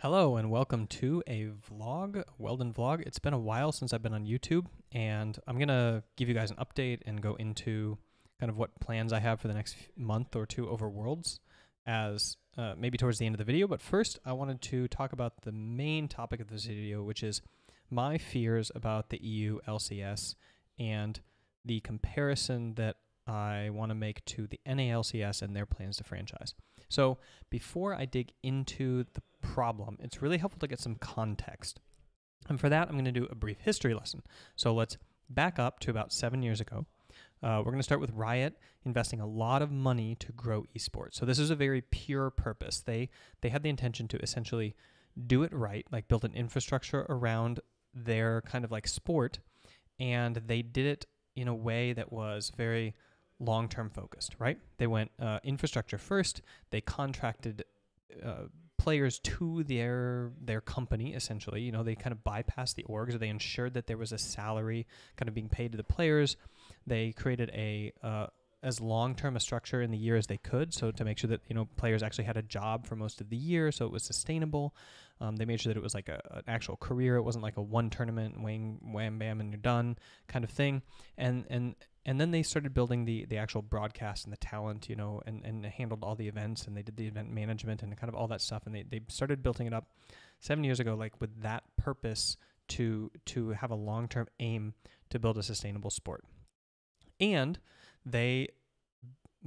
Hello and welcome to a vlog, Weldon vlog. It's been a while since I've been on YouTube, and I'm going to give you guys an update and go into kind of what plans I have for the next month or two over Worlds as maybe towards the end of the video. But first, I wanted to talk about the main topic of this video, which is my fears about the EU LCS and the comparison that I want to make to the NA LCS and their plans to franchise. So before I dig into the problem, it's really helpful to get some context. And for that, I'm going to do a brief history lesson. So let's back up to about 7 years ago. We're going to start with Riot investing a lot of money to grow esports. So this is a very pure purpose. They had the intention to essentially do it right, like build an infrastructure around their kind of like sport, and they did it in a way that was very long-term focused, right? They went infrastructure first. They contracted players to their company, essentially. You know, they kind of bypassed the orgs, or they ensured that there was a salary kind of being paid to the players. They created as long-term a structure in the year as they could, so to make sure that, you know, players actually had a job for most of the year, so it was sustainable. They made sure that it was like an actual career. It wasn't like a one tournament, wham, bam, and you're done kind of thing. And then they started building the actual broadcast and the talent, you know, and handled all the events, and they did the event management and kind of all that stuff. And they started building it up 7 years ago, like with that purpose to have a long-term aim to build a sustainable sport. And they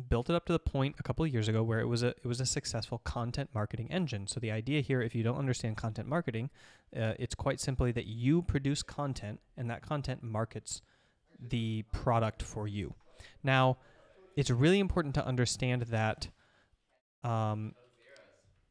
built it up to the point a couple of years ago where it was a successful content marketing engine. So the idea here, if you don't understand content marketing, it's quite simply that you produce content and that content markets the product for you. Now, it's really important to understand that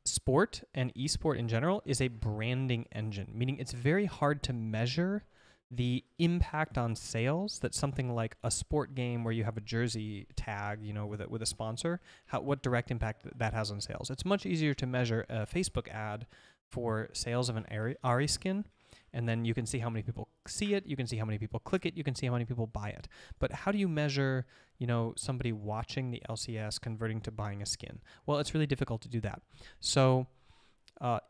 sport and esport in general is a branding engine, meaning it's very hard to measure the impact on sales that something like a sport game where you have a jersey tag, you know, with a sponsor, what direct impact that has on sales. It's much easier to measure a Facebook ad for sales of an Ari skin, and then you can see how many people see it, you can see how many people click it, you can see how many people buy it. But how do you measure, you know, somebody watching the LCS converting to buying a skin? Well, it's really difficult to do that. So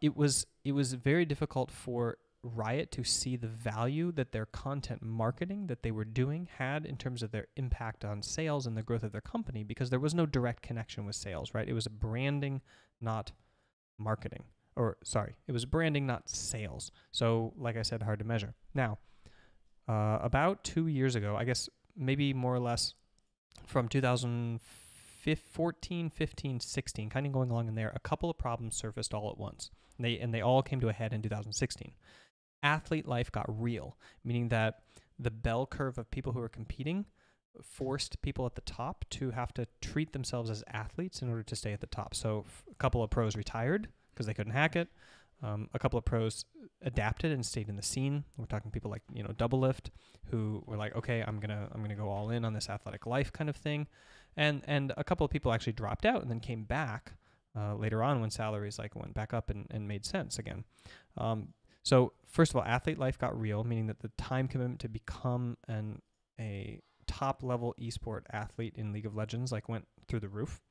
it was very difficult for Riot to see the value that their content marketing that they were doing had in terms of their impact on sales and the growth of their company, because there was no direct connection with sales, right? It was branding, not marketing. Or sorry, it was branding, not sales. So like I said, hard to measure. Now, about 2 years ago, I guess maybe more or less from 2014, 15, 16, kind of going along in there, a couple of problems surfaced all at once. And they all came to a head in 2016. Athlete life got real, meaning that the bell curve of people who were competing forced people at the top to have to treat themselves as athletes in order to stay at the top. So a couple of pros retired because they couldn't hack it. A couple of pros adapted and stayed in the scene. We're talking people like, you know, Double Lift, who were like, okay, I'm gonna go all in on this athletic life kind of thing, and a couple of people actually dropped out and then came back later on when salaries like went back up and made sense again. So first of all, athlete life got real, meaning that the time commitment to become a top level esport athlete in League of Legends like went through the roof.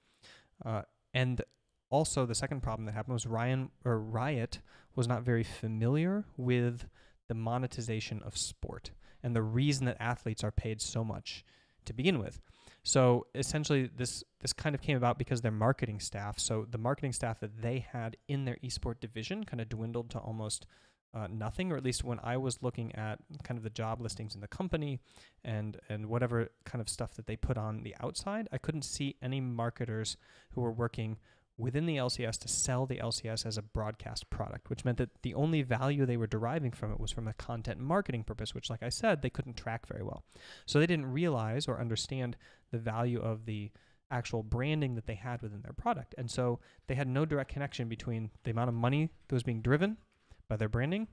And also the second problem that happened was Riot was not very familiar with the monetization of sport and the reason that athletes are paid so much to begin with. So essentially this kind of came about because their marketing staff, so the marketing staff that they had in their esport division kind of dwindled to almost nothing, or at least when I was looking at kind of the job listings in the company and whatever kind of stuff that they put on the outside, I couldn't see any marketers who were working within the LCS to sell the LCS as a broadcast product, which meant that the only value they were deriving from it was from a content marketing purpose, which, like I said, they couldn't track very well. So they didn't realize or understand the value of the actual branding that they had within their product. And so they had no direct connection between the amount of money that was being driven by their branding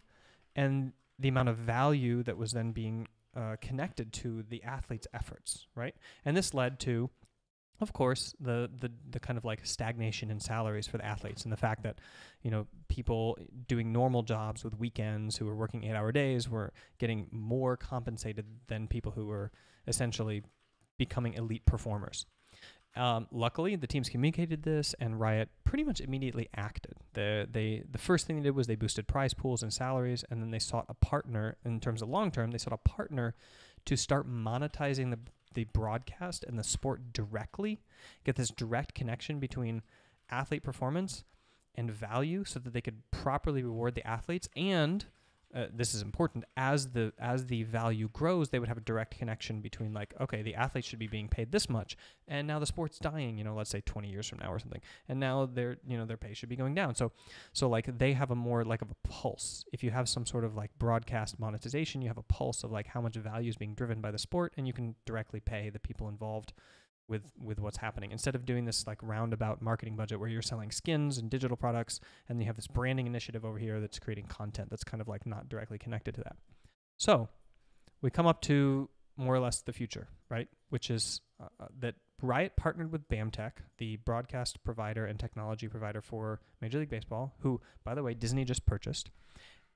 and the amount of value that was then being connected to the athlete's efforts, right? And this led to, of course, the kind of like stagnation in salaries for the athletes, and the fact that, you know, people doing normal jobs with weekends who were working 8-hour days were getting more compensated than people who were essentially becoming elite performers. Luckily, the teams communicated this, and Riot pretty much immediately acted. The first thing they did was they boosted prize pools and salaries, and then they sought a partner. In terms of long term, they sought a partner to start monetizing the broadcast and the sport directly, get this direct connection between athlete performance and value, so that they could properly reward the athletes. And this is important, as the value grows, they would have a direct connection between, like, okay, the athletes should be being paid this much, and now the sport's dying, let's say 20 years from now or something, and now their pay should be going down. So like they have a more like of a pulse. If you have some sort of like broadcast monetization, you have a pulse of like how much value is being driven by the sport, and you can directly pay the people involved with what's happening, instead of doing this like roundabout marketing budget where you're selling skins and digital products, and you have this branding initiative over here that's creating content that's kind of like not directly connected to that. So we come up to more or less the future, right? Which is that Riot partnered with BAMTech, the broadcast provider and technology provider for Major League Baseball, who, by the way, Disney just purchased,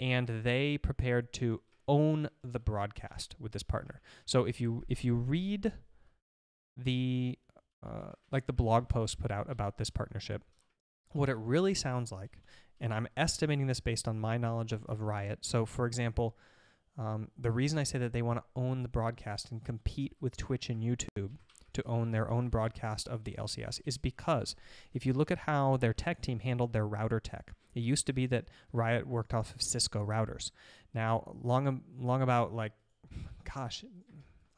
and they prepared to own the broadcast with this partner. So if you read the blog post put out about this partnership, what it really sounds like, and I'm estimating this based on my knowledge of Riot. So, for example, the reason I say that they want to own the broadcast and compete with Twitch and YouTube to own their own broadcast of the LCS is because if you look at how their tech team handled their router tech, it used to be that Riot worked off of Cisco routers. Now, long about like, gosh,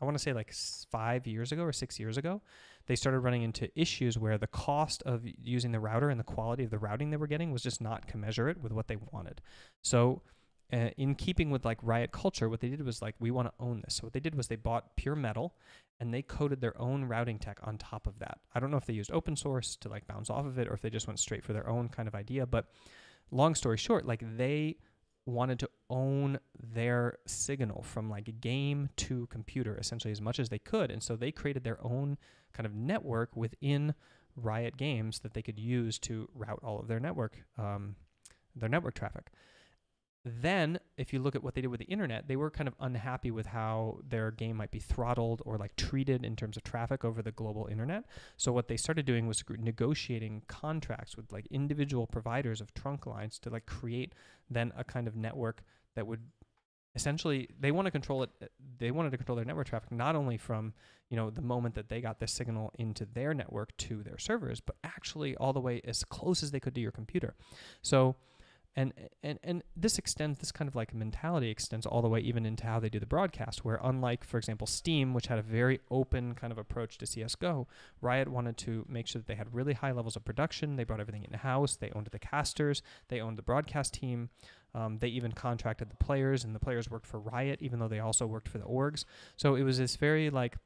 I want to say like 5 years ago or 6 years ago, they started running into issues where the cost of using the router and the quality of the routing they were getting was just not commensurate with what they wanted. So in keeping with like Riot culture, what they did was like, we want to own this. So what they did was they bought pure metal and they coded their own routing tech on top of that. I don't know if they used open source to like bounce off of it or if they just went straight for their own kind of idea. But long story short, like they wanted to own their signal from like game to computer essentially as much as they could. And so they created their own kind of network within Riot Games that they could use to route all of their network traffic. Then, if you look at what they did with the internet, they were kind of unhappy with how their game might be throttled or like treated in terms of traffic over the global internet. So what they started doing was negotiating contracts with like individual providers of trunk lines to like create then a kind of network that would essentially, they want to control it. They wanted to control their network traffic not only from the moment that they got this signal into their network to their servers, but actually all the way as close as they could to your computer. So. And this kind of like mentality extends all the way even into how they do the broadcast, where unlike, for example, Steam, which had a very open kind of approach to CSGO, Riot wanted to make sure that they had really high levels of production. They brought everything in-house. They owned the casters. They owned the broadcast team. They even contracted the players, and the players worked for Riot, even though they also worked for the orgs. So it was this very like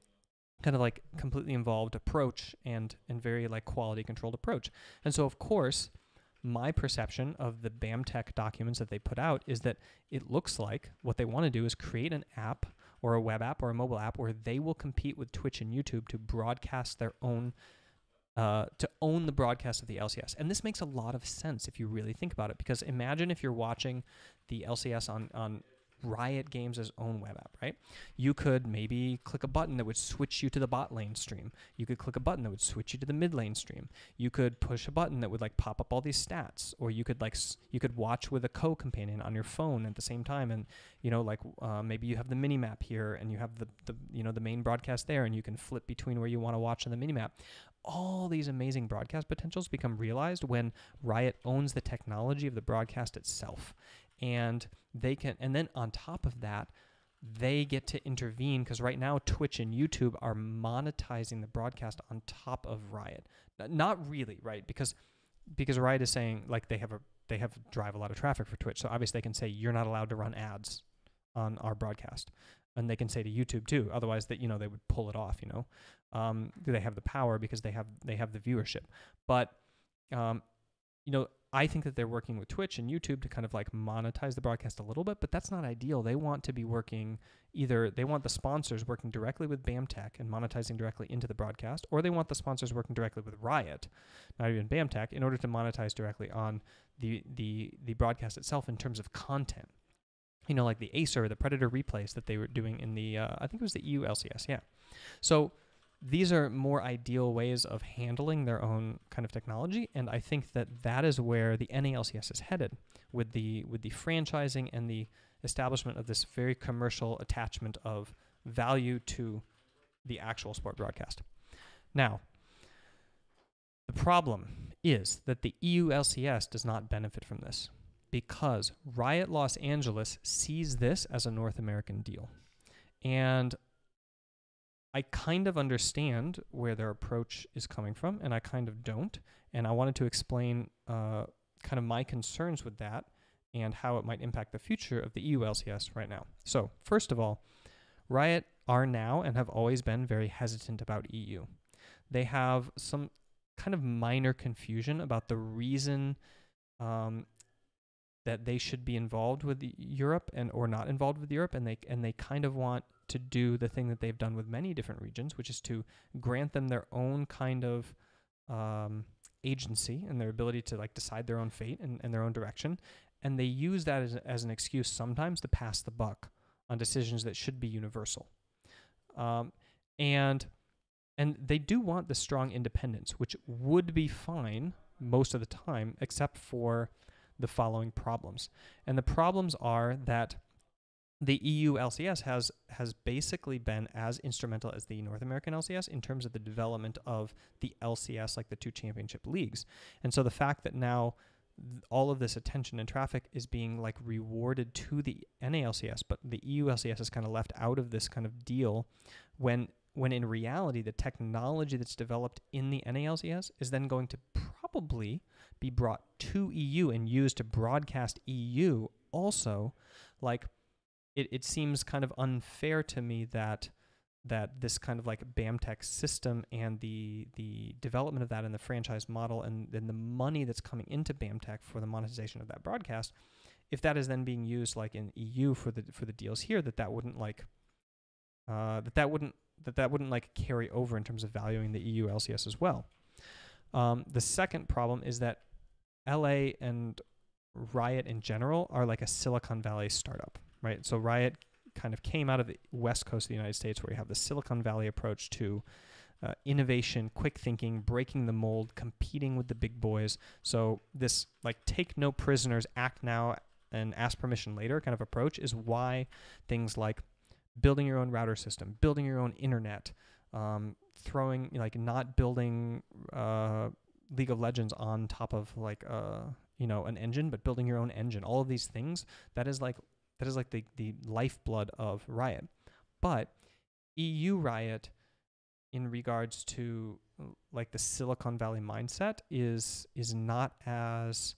kind of like completely involved approach and very like quality controlled approach. And so, of course, my perception of the BAMTech documents that they put out is that it looks like what they want to do is create an app or a web app or a mobile app where they will compete with Twitch and YouTube to broadcast their own, to own the broadcast of the LCS. And this makes a lot of sense if you really think about it, because imagine if you're watching the LCS on Riot Games' own web app, right? You could maybe click a button that would switch you to the bot lane stream. You could click a button that would switch you to the mid lane stream. You could push a button that would like pop up all these stats, or you could watch with a co-companion on your phone at the same time, and maybe you have the mini map here and you have the main broadcast there, and you can flip between where you want to watch on the mini map. All these amazing broadcast potentials become realized when Riot owns the technology of the broadcast itself. And then on top of that, they get to intervene, because right now Twitch and YouTube are monetizing the broadcast on top of Riot. Not really, right? Because Riot is saying like they have drive a lot of traffic for Twitch, so obviously they can say you're not allowed to run ads on our broadcast, and they can say to YouTube too. Otherwise, that they would pull it off. They have the power because they have the viewership, but I think that they're working with Twitch and YouTube to kind of like monetize the broadcast a little bit, but that's not ideal. They want to be working they want the sponsors working directly with BAMTech and monetizing directly into the broadcast, or they want the sponsors working directly with Riot, not even BAMTech, in order to monetize directly on the broadcast itself in terms of content. Like the Acer, the Predator replays that they were doing in the, I think it was the EU LCS, yeah. So these are more ideal ways of handling their own kind of technology, and I think that is where the NALCS is headed with the franchising and the establishment of this very commercial attachment of value to the actual sport broadcast. Now, the problem is that the EU LCS does not benefit from this because Riot Los Angeles sees this as a North American deal. And I kind of understand where their approach is coming from, and I kind of don't. And I wanted to explain kind of my concerns with that and how it might impact the future of the EU LCS right now. So, first of all, Riot are now and have always been very hesitant about EU. They have some kind of minor confusion about the reason that they should be involved with Europe or not involved with Europe, and they kind of want to do the thing that they've done with many different regions, which is to grant them their own kind of agency and their ability to like decide their own fate and their own direction. And they use that as an excuse sometimes to pass the buck on decisions that should be universal. And they do want the strong independence, which would be fine most of the time, except for the following problems. And the problems are that the EU LCS has basically been as instrumental as the North American LCS in terms of the development of the LCS, like the two championship leagues. And so the fact that now all of this attention and traffic is being like rewarded to the NALCS, but the EU LCS is kind of left out of this kind of deal when in reality the technology that's developed in the NALCS is then going to probably be brought to EU and used to broadcast EU also. Like it seems kind of unfair to me that this kind of like BAMTech system and the development of that and the franchise model and the money that's coming into BAMTech for the monetization of that broadcast, if that is then being used like in EU for the deals here, that wouldn't like that wouldn't like carry over in terms of valuing the EU LCS as well. The second problem is that LA and Riot in general are like a Silicon Valley startup, right? So Riot kind of came out of the west coast of the United States, where you have the Silicon Valley approach to innovation, quick thinking, breaking the mold, competing with the big boys. So this like take no prisoners, act now and ask permission later kind of approach is why things like building your own router system, building your own internet, throwing like not building League of Legends on top of like an engine, but building your own engine. All of these things that is like the lifeblood of Riot. But EU Riot, in regards to like the Silicon Valley mindset, is not as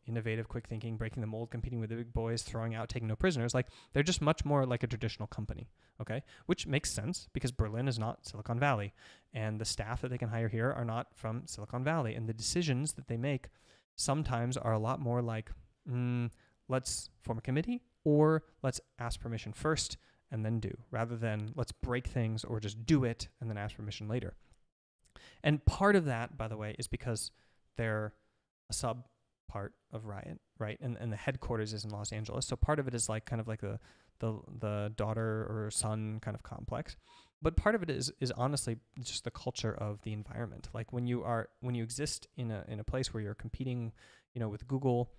innovative, quick thinking, breaking the mold, competing with the big boys, throwing out, taking no prisoners. Like they're just much more like a traditional company, okay? Which makes sense because Berlin is not Silicon Valley, and the staff that they can hire here are not from Silicon Valley, and the decisions that they make sometimes are a lot more like, let's form a committee, or let's ask permission first and then do, rather than let's break things or just do it and then ask permission later. And part of that, by the way, is because they're a sub part of Riot, right? And the headquarters is in Los Angeles. So part of it is like kind of like the daughter or son kind of complex. But part of it is honestly just the culture of the environment. Like when you exist in a place where you're competing, with Google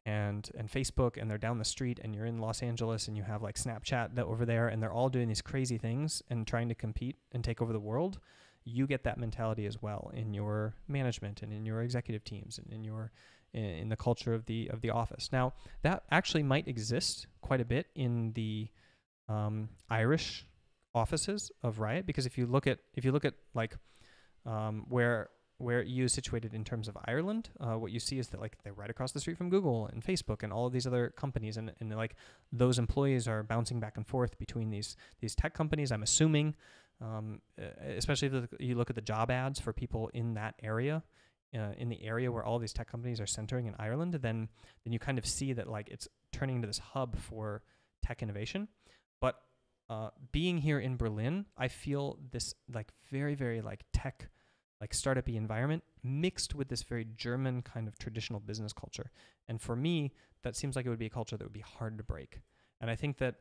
and Facebook, and they're down the street, and you're in Los Angeles, and you have like Snapchat over there, and they're all doing these crazy things and trying to compete and take over the world, you get that mentality as well in your management and in your executive teams and in the culture of the office. Now, that actually might exist quite a bit in the Irish offices of Riot, because if you look at like where EU is situated in terms of Ireland, what you see is that like they're right across the street from Google and Facebook and all of these other companies, and like those employees are bouncing back and forth between these tech companies. I'm assuming, especially if you look at the job ads for people in that area, in the area where all these tech companies are centering in Ireland, then you kind of see that like it's turning into this hub for tech innovation. But being here in Berlin, I feel this like very, very like tech, like startup-y environment mixed with this very German kind of traditional business culture. And for me, that seems like it would be a culture that would be hard to break. And I think that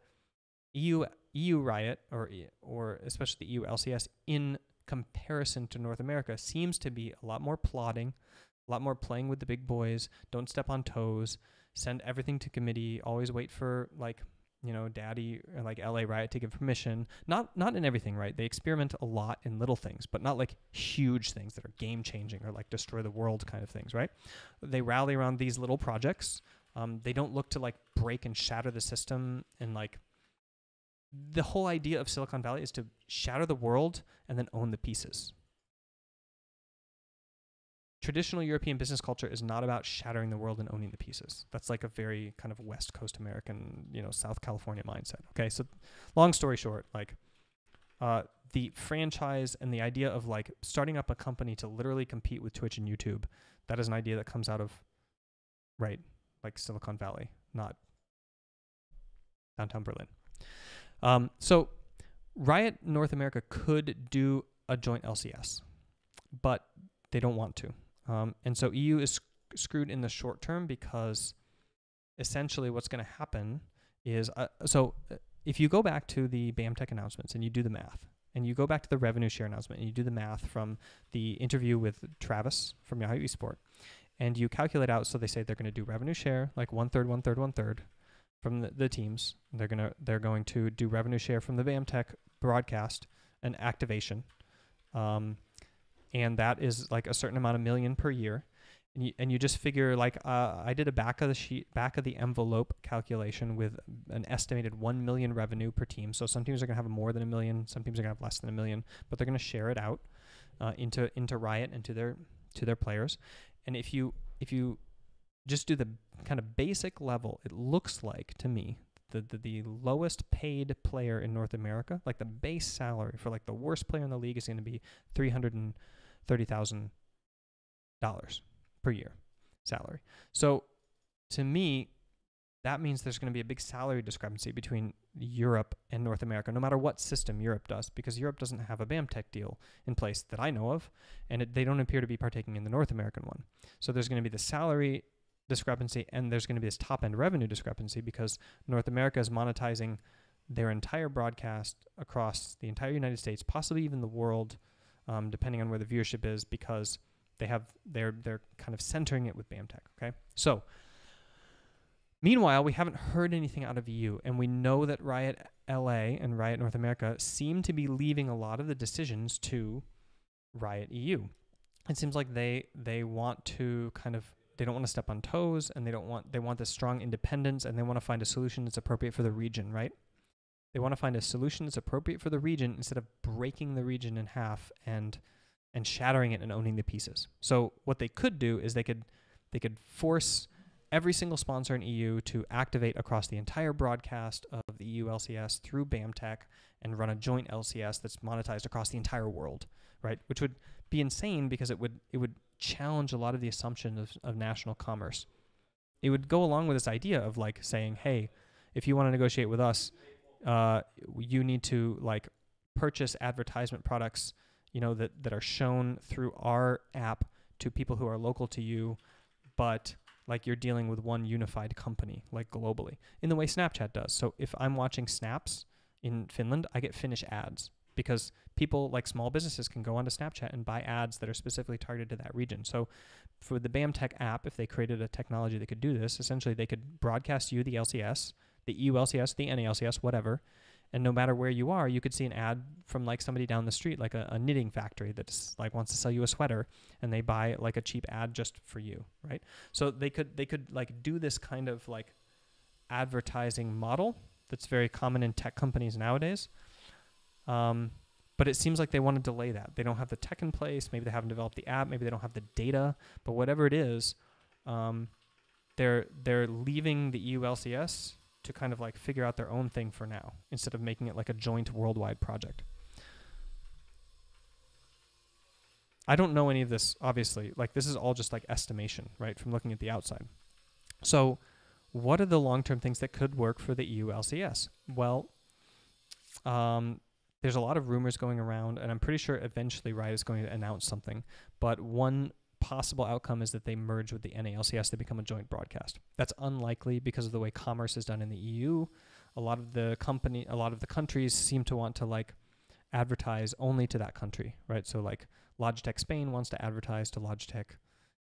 EU Riot or especially the EU LCS in comparison to North America seems to be a lot more plotting, a lot more playing with the big boys, don't step on toes, send everything to committee, always wait for like, you know, daddy or like LA Riot to give permission. Not in everything, right? They experiment a lot in little things, but not like huge things that are game changing or like destroy the world kind of things, right? They rally around these little projects. They don't look to like break and shatter the system, and like the whole idea of Silicon Valley is to shatter the world and then own the pieces. Traditional European business culture is not about shattering the world and owning the pieces. That's like a very kind of West Coast American, you know, South California mindset. Okay, so long story short, like the franchise and the idea of like starting up a company to literally compete with Twitch and YouTube, that is an idea that comes out of, right, like Silicon Valley, not downtown Berlin. So Riot North America could do a joint LCS, but they don't want to. And so EU is screwed in the short term because essentially what's going to happen is, if you go back to the BAMTech announcements and you do the math, and you go back to the revenue share announcement and you do the math from the interview with Travis from Yahoo Esport, and you calculate out, so they say they're going to do revenue share, like 1/3, 1/3, 1/3 from the teams. They're going to do revenue share from the BAMTech broadcast and activation. And that is like a certain amount of million per year. And you just figure like, I did a back of the envelope calculation with an estimated 1 million revenue per team. So some teams are going to have more than 1 million, some teams are going to have less than 1 million, but they're going to share it out into Riot and to their players. And if you just do the kind of basic level, it looks like to me the lowest paid player in North America, like the base salary for like the worst player in the league, is going to be $330,000 per year salary. So to me, that means there's going to be a big salary discrepancy between Europe and North America, no matter what system Europe does, because Europe doesn't have a BAMTech deal in place that I know of, and they don't appear to be partaking in the North American one. So there's going to be the salary discrepancy, and there's going to be this top-end revenue discrepancy because North America is monetizing their entire broadcast across the entire United States, possibly even the world, depending on where the viewership is, because they're kind of centering it with BAMTech. Okay, so meanwhile, we haven't heard anything out of EU, and we know that Riot LA and Riot North America seem to be leaving a lot of the decisions to Riot EU. It seems like they want to kind of, they don't want to step on toes, and they want this strong independence, and they want to find a solution that's appropriate for the region, right? They want to find a solution that's appropriate for the region instead of breaking the region in half and shattering it and owning the pieces. So what they could do is they could force every single sponsor in EU to activate across the entire broadcast of the EU LCS through BAMTech and run a joint LCS that's monetized across the entire world, right? Which would be insane because it would challenge a lot of the assumptions of national commerce. It would go along with this idea of like saying, hey, if you want to negotiate with us, you need to like purchase advertisement products, you know, that are shown through our app to people who are local to you, but like you're dealing with one unified company, like globally, in the way Snapchat does. So if I'm watching Snaps in Finland, I get Finnish ads because people, like small businesses, can go onto Snapchat and buy ads that are specifically targeted to that region. So for the BAMTech app, if they created a technology that could do this, essentially they could broadcast you the LCS, the EU LCS, the NA LCS, whatever, and no matter where you are, you could see an ad from like somebody down the street, like a knitting factory that's like wants to sell you a sweater, and they buy like a cheap ad just for you, right? So they could like do this kind of like advertising model that's very common in tech companies nowadays. But it seems like they want to delay that. They don't have the tech in place. Maybe they haven't developed the app. Maybe they don't have the data. But whatever it is, they're leaving the EU LCS to kind of like figure out their own thing for now, instead of making it like a joint worldwide project. I don't know any of this, obviously. Like this is all just like estimation, right, from looking at the outside. So what are the long-term things that could work for the EU LCS? Well, there's a lot of rumors going around, and I'm pretty sure eventually Riot is going to announce something. But one possible outcome is that they merge with the NA LCS, they become a joint broadcast. That's unlikely because of the way commerce is done in the EU. a lot of the countries seem to want to like advertise only to that country, right? So like Logitech Spain wants to advertise to Logitech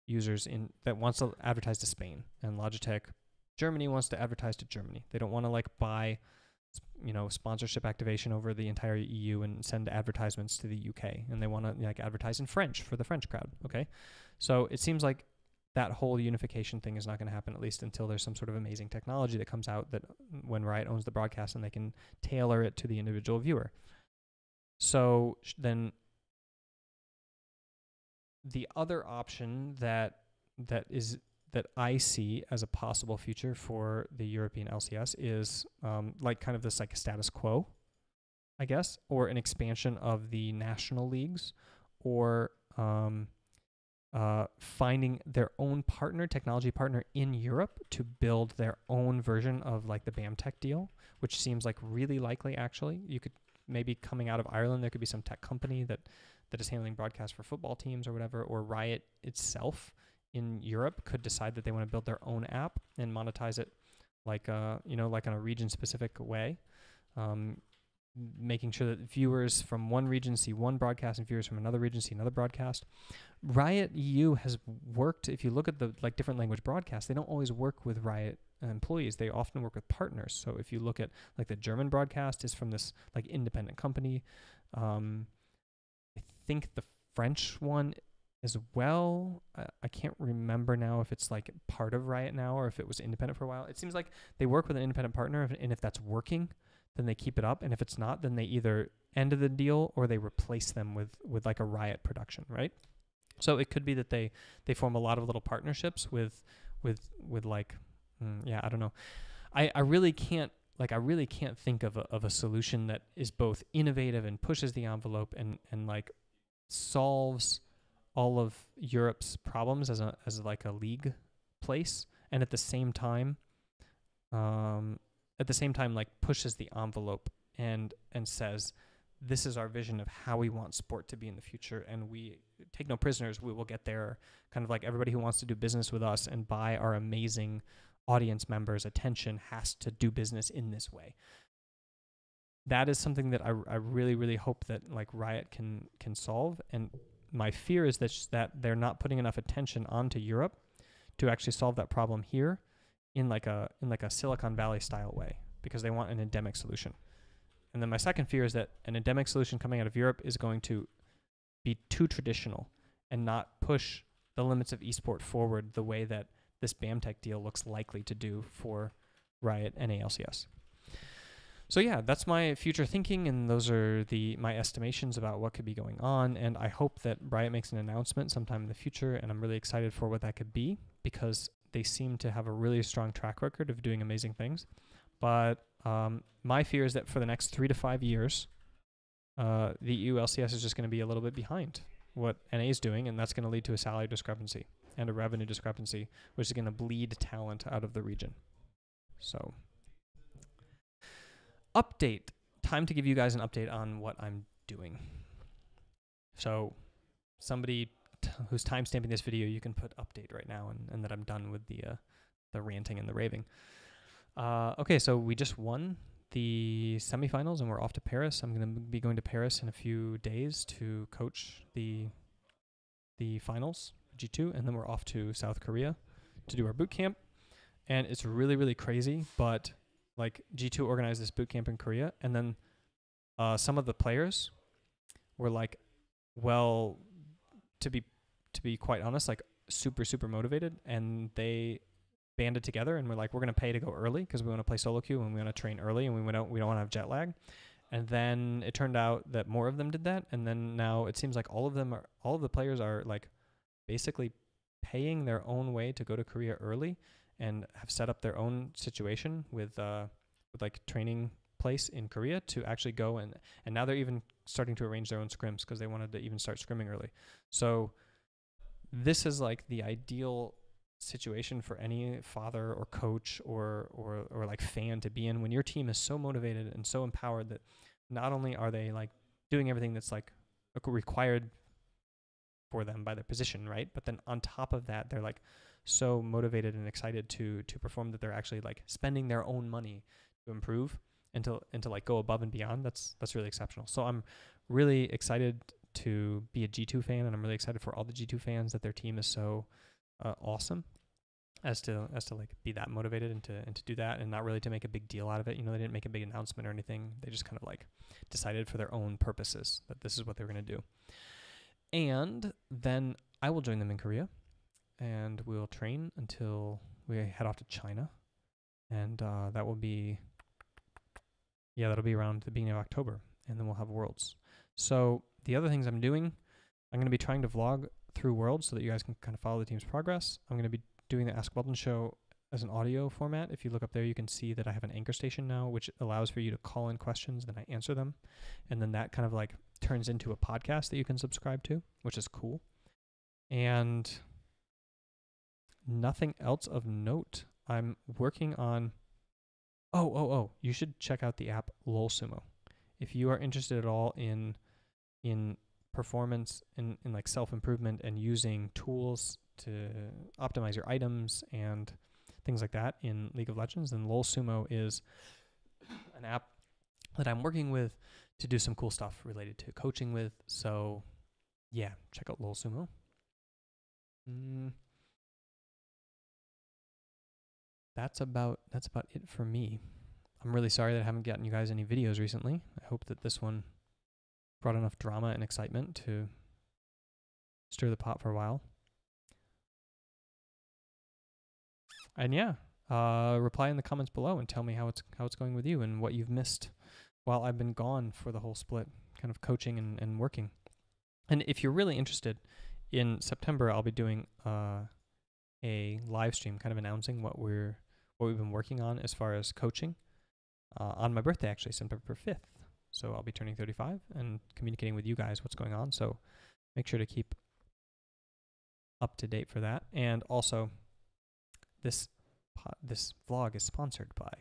users wants to advertise to Spain, and Logitech Germany wants to advertise to Germany. They don't want to like buy, sponsorship activation over the entire EU and send advertisements to the UK, and they want to like advertise in French for the French crowd. Okay, so it seems like that whole unification thing is not going to happen, at least until there's some sort of amazing technology that comes out that when Riot owns the broadcast and they can tailor it to the individual viewer. So then the other option that I see as a possible future for the European LCS is like kind of this like status quo, I guess, or an expansion of the national leagues, or finding their own technology partner in Europe to build their own version of like the BAMTech deal, which seems like really likely actually. You could maybe coming out of Ireland, there could be some tech company that is handling broadcast for football teams or whatever, or Riot itself in Europe could decide that they want to build their own app and monetize it like like in a region specific way, making sure that viewers from one region see one broadcast and viewers from another region see another broadcast. Riot EU has worked, if you look at the like different language broadcasts, they don't always work with Riot employees. They often work with partners. So if you look at like the German broadcast is from this like independent company. I think the French one as well. I can't remember now if it's like part of Riot now or if it was independent for a while. It seems like they work with an independent partner, and if that's working, then they keep it up. And if it's not, then they either end the deal or they replace them with like a Riot production, right? So it could be that they form a lot of little partnerships with like, I don't know. I really can't think of a solution that is both innovative and pushes the envelope and like solves all of Europe's problems as like a league place, and at the same time like pushes the envelope and says, this is our vision of how we want sport to be in the future, and we take no prisoners. We will get there. Kind of like everybody who wants to do business with us and buy our amazing audience members' attention has to do business in this way. That is something that I really, really hope that like Riot can solve. And my fear is that they're not putting enough attention onto Europe to actually solve that problem here in like a Silicon Valley style way, because they want an endemic solution. And then my second fear is that an endemic solution coming out of Europe is going to be too traditional and not push the limits of esport forward the way that this BAMTech deal looks likely to do for Riot and ALCS. So yeah, that's my future thinking, and those are my estimations about what could be going on. And I hope that Riot makes an announcement sometime in the future, and I'm really excited for what that could be, because they seem to have a really strong track record of doing amazing things. But my fear is that for the next 3 to 5 years, the EU LCS is just going to be a little bit behind what NA is doing, and that's going to lead to a salary discrepancy and a revenue discrepancy, which is going to bleed talent out of the region. So, update. Time to give you guys an update on what I'm doing. So, somebody who's timestamping this video, you can put update right now, and that I'm done with the ranting and the raving. Okay, so we just won the semifinals and we're off to Paris. I'm going to be going to Paris in a few days to coach the finals, G2, and then we're off to South Korea to do our boot camp. And it's really, really crazy, but like G2 organized this boot camp in Korea, and then some of the players were like, well, to be quite honest, like super, super motivated, and they banded together and we're like, we're going to pay to go early because we want to play solo queue and we want to train early and we don't want to have jet lag. And then it turned out that more of them did that, and then now it seems like all of the players are like basically paying their own way to go to Korea early and have set up their own situation with like training place in Korea to actually go, and now they're even starting to arrange their own scrims because they wanted to even start scrimming early. So this is like the ideal situation for any father or coach or like fan to be in, when your team is so motivated and so empowered that not only are they like doing everything that's like required for them by their position, right, but then on top of that they're like so motivated and excited to perform that they're actually like spending their own money improve and to like go above and beyond. That's really exceptional. So I'm really excited to be a G2 fan, and I'm really excited for all the G2 fans that their team is so awesome as to like be that motivated and to do that, and not really to make a big deal out of it. You know, they didn't make a big announcement or anything. They just kind of like decided for their own purposes that this is what they were going to do. And then I will join them in Korea, and we'll train until we head off to China, and that will be, that'll be around the beginning of October, and then we'll have Worlds. So the other things I'm doing, I'm going to be trying to vlog through Worlds so that you guys can kind of follow the team's progress. I'm going to be doing the Ask Weldon show as an audio format. If you look up there, you can see that I have an anchor station now, which allows for you to call in questions, then I answer them. And then that kind of like turns into a podcast that you can subscribe to, which is cool. And nothing else of note. I'm working on, you should check out the app LolSumo. If you are interested at all in performance, in like self-improvement and using tools to optimize your items and things like that in League of Legends, then LolSumo is an app that I'm working with to do some cool stuff related to coaching with. So yeah, check out LolSumo. That's about it for me. I'm really sorry that I haven't gotten you guys any videos recently. I hope that this one brought enough drama and excitement to stir the pot for a while. And yeah, reply in the comments below and tell me how it's going with you and what you've missed while I've been gone for the whole split, kind of coaching and working. And if you're really interested, in September I'll be doing a live stream, kind of announcing what we've been working on as far as coaching on my birthday, actually, September 5th. So I'll be turning 35 and communicating with you guys what's going on. So make sure to keep up to date for that. And also, this vlog is sponsored by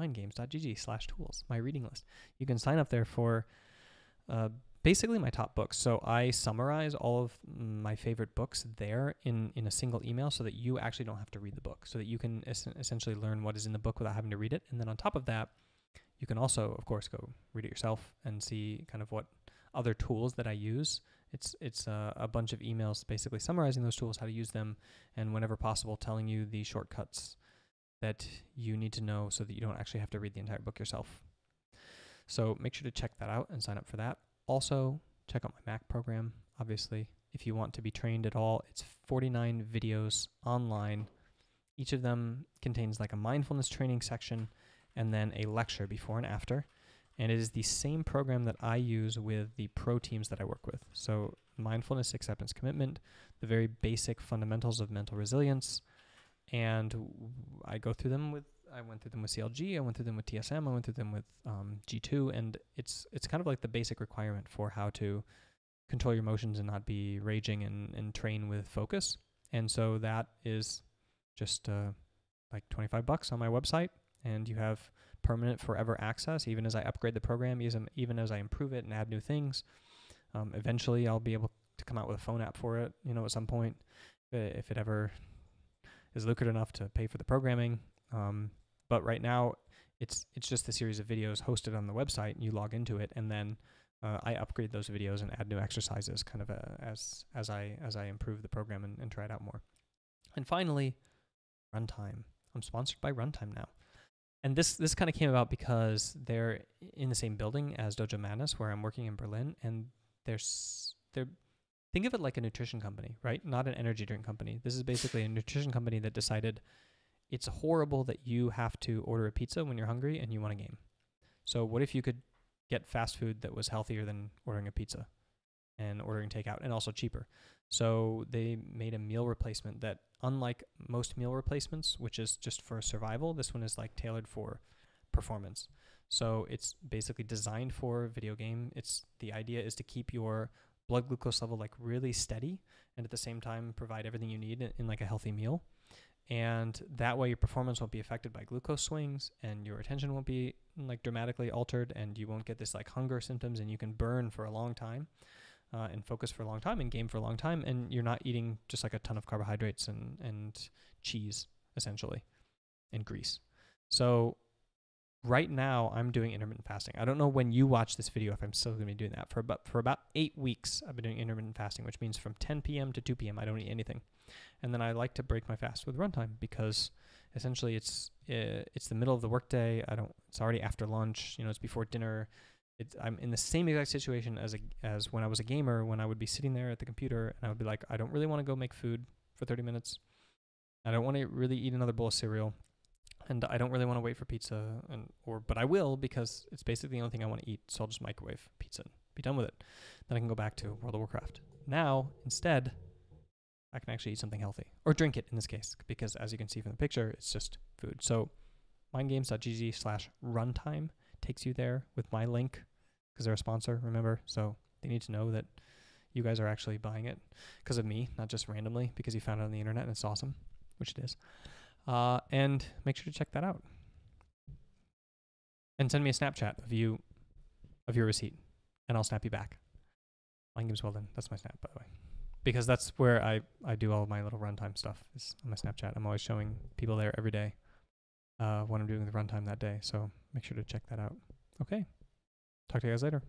mindgames.gg/tools, my reading list. You can sign up there for basically my top books. So I summarize all of my favorite books there in a single email so that you actually don't have to read the book, so that you can essentially learn what is in the book without having to read it. And then on top of that, you can also, of course, go read it yourself and see kind of what other tools that I use. It's a bunch of emails basically summarizing those tools, how to use them, and whenever possible, telling you the shortcuts that you need to know so that you don't actually have to read the entire book yourself. So make sure to check that out and sign up for that. Also, check out my Mac program, obviously. If you want to be trained at all, it's 49 videos online. Each of them contains like a mindfulness training section and then a lecture before and after. And it is the same program that I use with the pro teams that I work with. So mindfulness, acceptance, commitment, the very basic fundamentals of mental resilience. And I went through them with CLG, I went through them with TSM, I went through them with G2, and it's kind of like the basic requirement for how to control your emotions and not be raging and train with focus. And so that is just like $25 on my website, and you have permanent forever access, even as I upgrade the program, even as I improve it and add new things. Eventually I'll be able to come out with a phone app for it, at some point, if it ever is lucrative enough to pay for the programming. But right now it's just a series of videos hosted on the website, and you log into it, and then I upgrade those videos and add new exercises kind of as I improve the program and try it out more. And finally, Runtime. I'm sponsored by Runtime now. And this kind of came about because they're in the same building as Dojo Madness, where I'm working in Berlin, and they're think of it like a nutrition company, right? Not an energy drink company. This is basically a nutrition company that decided it's horrible that you have to order a pizza when you're hungry and you want a game. So what if you could get fast food that was healthier than ordering a pizza and ordering takeout, and also cheaper? So they made a meal replacement that, unlike most meal replacements, which is just for survival, this one is like tailored for performance. So it's basically designed for video game. The idea is to keep your blood glucose level like really steady, and at the same time provide everything you need in like a healthy meal. And that way your performance won't be affected by glucose swings, and your attention won't be like dramatically altered, and you won't get this like hunger symptoms, and you can burn for a long time and focus for a long time and game for a long time, and you're not eating just like a ton of carbohydrates and cheese essentially and grease. So right now I'm doing intermittent fasting. I don't know when you watch this video if I'm still going to be doing that. For about 8 weeks, I've been doing intermittent fasting, which means from 10 p.m. to 2 p.m. I don't eat anything. And then I like to break my fast with runtime because essentially it's the middle of the workday. It's already after lunch. It's before dinner. I'm in the same exact situation as when I was a gamer, when I would be sitting there at the computer and I would be like, I don't really want to go make food for 30 minutes. I don't want to really eat another bowl of cereal. And I don't really want to wait for pizza, but I will because it's basically the only thing I want to eat. So I'll just microwave pizza and be done with it. Then I can go back to World of Warcraft. Now, instead, I can actually eat something healthy or drink it in this case, because as you can see from the picture, it's just food. So mindgames.gg/runtime takes you there with my link because they're a sponsor, remember? So they need to know that you guys are actually buying it because of me, not just randomly because you found it on the internet and it's awesome, which it is. And make sure to check that out. And send me a Snapchat of your receipt, and I'll snap you back. Mindgames Weldon, that's my snap, by the way. Because that's where I do all of my little runtime stuff, is on my Snapchat. I'm always showing people there every day what I'm doing with the runtime that day. So make sure to check that out. Okay. Talk to you guys later.